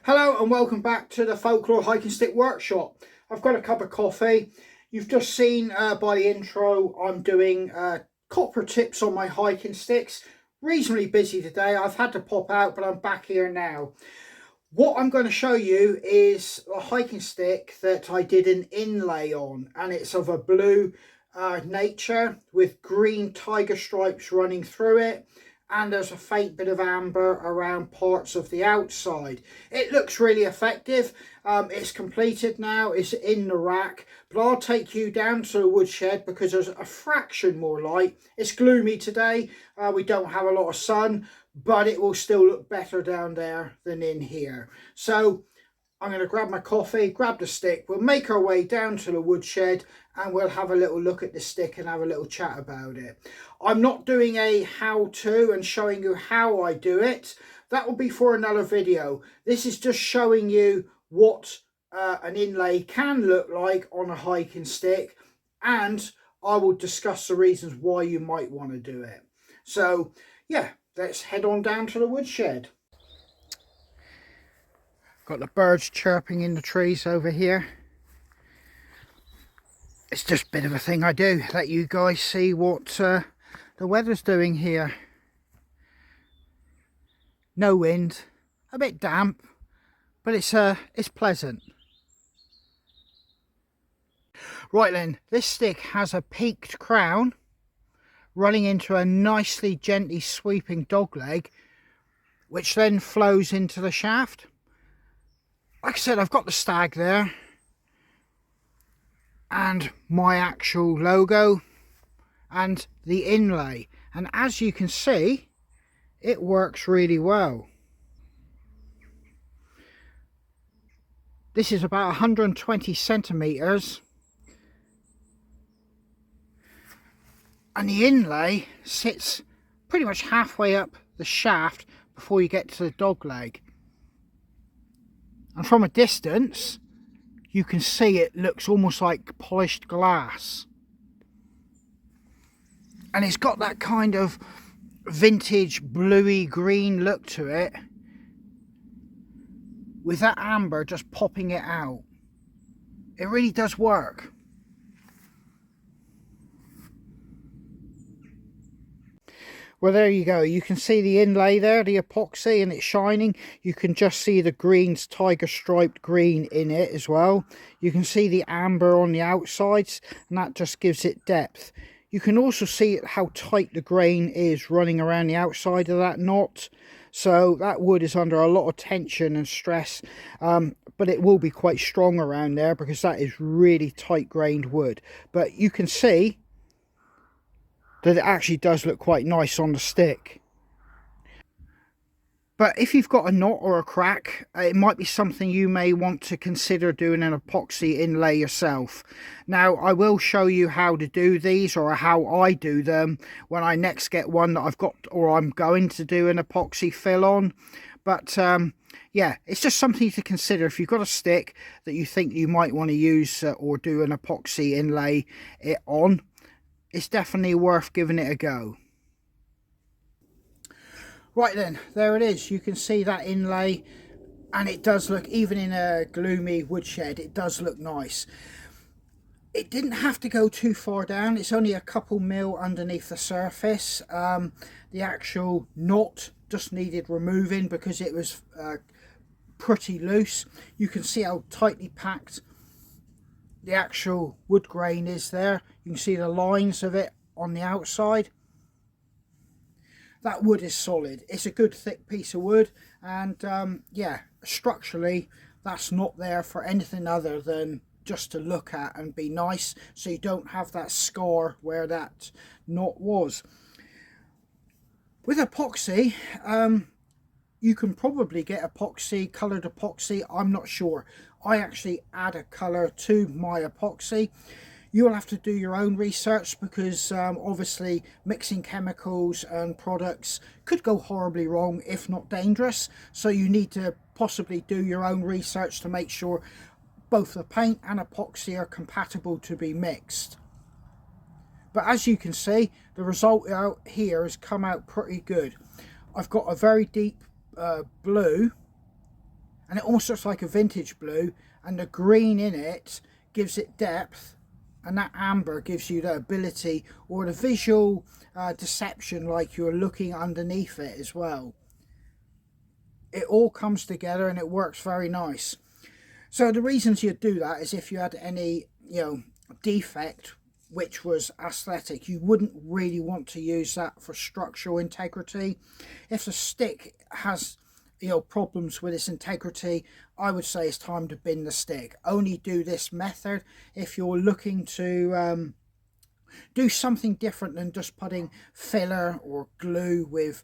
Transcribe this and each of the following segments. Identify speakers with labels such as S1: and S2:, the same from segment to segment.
S1: Hello and welcome back to the Folklore Hiking Stick Workshop. I've got a cup of coffee. You've just seen by the intro I'm doing copper tips on my hiking sticks. Reasonably busy today. I've had to pop out, but I'm back here now. What I'm going to show you is a hiking stick that I did an inlay on, and it's of a blue nature with green tiger stripes running through it, and there's a faint bit of amber around parts of the outside. It looks really effective. It's completed now, it's in the rack, but I'll take you down to the woodshed because there's a fraction more light. It's gloomy today, we don't have a lot of sun, but it will still look better down there than in here. So I'm going to grab my coffee, grab the stick, we'll make our way down to the woodshed and we'll have a little look at the stick and have a little chat about it. I'm not doing a how-to and showing you how I do it. That will be for another video. This is just showing you what an inlay can look like on a hiking stick, and I will discuss the reasons why you might want to do it. So yeah, let's head on down to the woodshed. Got the birds chirping in the trees over here. It's just a bit of a thing I do, let you guys see what the weather's doing here. No wind, a bit damp, but it's pleasant. Right then, this stick has a peaked crown running into a nicely gently sweeping dog leg, which then flows into the shaft. Like I said, I've got the stag there and my actual logo and the inlay, and as you can see, it works really well. This is about 120 centimeters, and the inlay sits pretty much halfway up the shaft before you get to the dog leg. And from a distance, you can see it looks almost like polished glass. And it's got that kind of vintage bluey green look to it, with that amber just popping it out. It really does work. Well, there you go. You can see the inlay there, the epoxy, and it's shining. You can just see the green's tiger striped green in it as well. You can see the amber on the outsides, and that just gives it depth. You can also see how tight the grain is running around the outside of that knot. So that wood is under a lot of tension and stress, but it will be quite strong around there because that is really tight grained wood. But you can see that it actually does look quite nice on the stick. But if you've got a knot or a crack, it might be something you may want to consider doing an epoxy inlay yourself. Now, I will show you how to do these, or how I do them, when I next get one that I've got, or I'm going to do an epoxy fill on. But yeah, it's just something to consider. If you've got a stick that you think you might want to use or do an epoxy inlay it on, it's definitely worth giving it a go. Right then, there it is. You can see that inlay, and it does look, even in a gloomy woodshed, it does look nice. It didn't have to go too far down. It's only a couple mil underneath the surface. The actual knot just needed removing because it was pretty loose. You can see how tightly packed the actual wood grain is there. You can see the lines of it on the outside. That wood is solid. It's a good thick piece of wood, and yeah, structurally that's not there for anything other than just to look at and be nice, so you don't have that scar where that knot was. With epoxy, you can probably get epoxy, coloured epoxy, I'm not sure. I actually add a colour to my epoxy. You'll have to do your own research because obviously mixing chemicals and products could go horribly wrong, if not dangerous. So you need to possibly do your own research to make sure both the paint and epoxy are compatible to be mixed. But as you can see, the result out here has come out pretty good. I've got a very deep blue, and it almost looks like a vintage blue, and the green in it gives it depth, and that amber gives you the ability or the visual deception, like you're looking underneath it as well. It all comes together and it works very nice. So the reasons you'd do that is if you had any, defect which was aesthetic, you wouldn't really want to use that for structural integrity. If the stick has problems with its integrity, I would say it's time to bin the stick. Only do this method if you're looking to do something different than just putting filler or glue with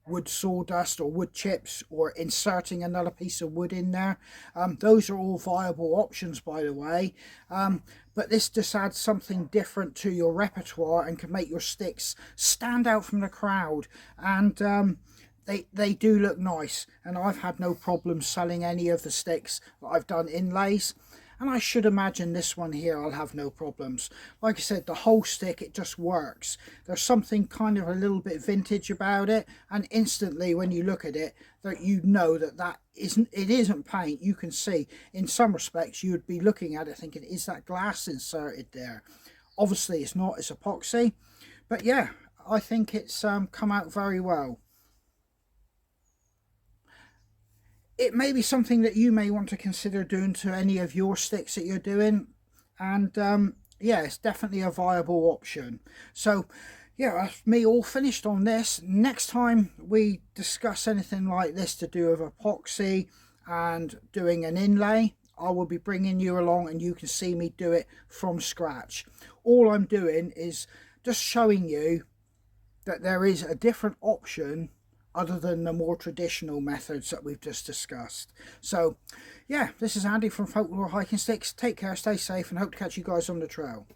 S1: wood sawdust or wood chips, or inserting another piece of wood in there. Those are all viable options, by the way, but this just adds something different to your repertoire and can make your sticks stand out from the crowd, and they do look nice. And I've had no problem selling any of the sticks that I've done inlays, and I should imagine this one here I'll have no problems. Like I said, the whole stick, it just works. There's something kind of a little bit vintage about it, and instantly when you look at it, that you know that it isn't paint. You can see in some respects you would be looking at it thinking, is that glass inserted there? Obviously it's not, it's epoxy. But yeah, I think it's come out very well. It may be something that you may want to consider doing to any of your sticks that you're doing, and yeah, it's definitely a viable option. So yeah, that's me all finished on this. Next time we discuss anything like this to do with epoxy and doing an inlay, I will be bringing you along and you can see me do it from scratch. All I'm doing is just showing you that there is a different option other than the more traditional methods that we've just discussed. So yeah, this is Andy from Folklore Hiking Sticks. Take care, stay safe, and hope to catch you guys on the trail.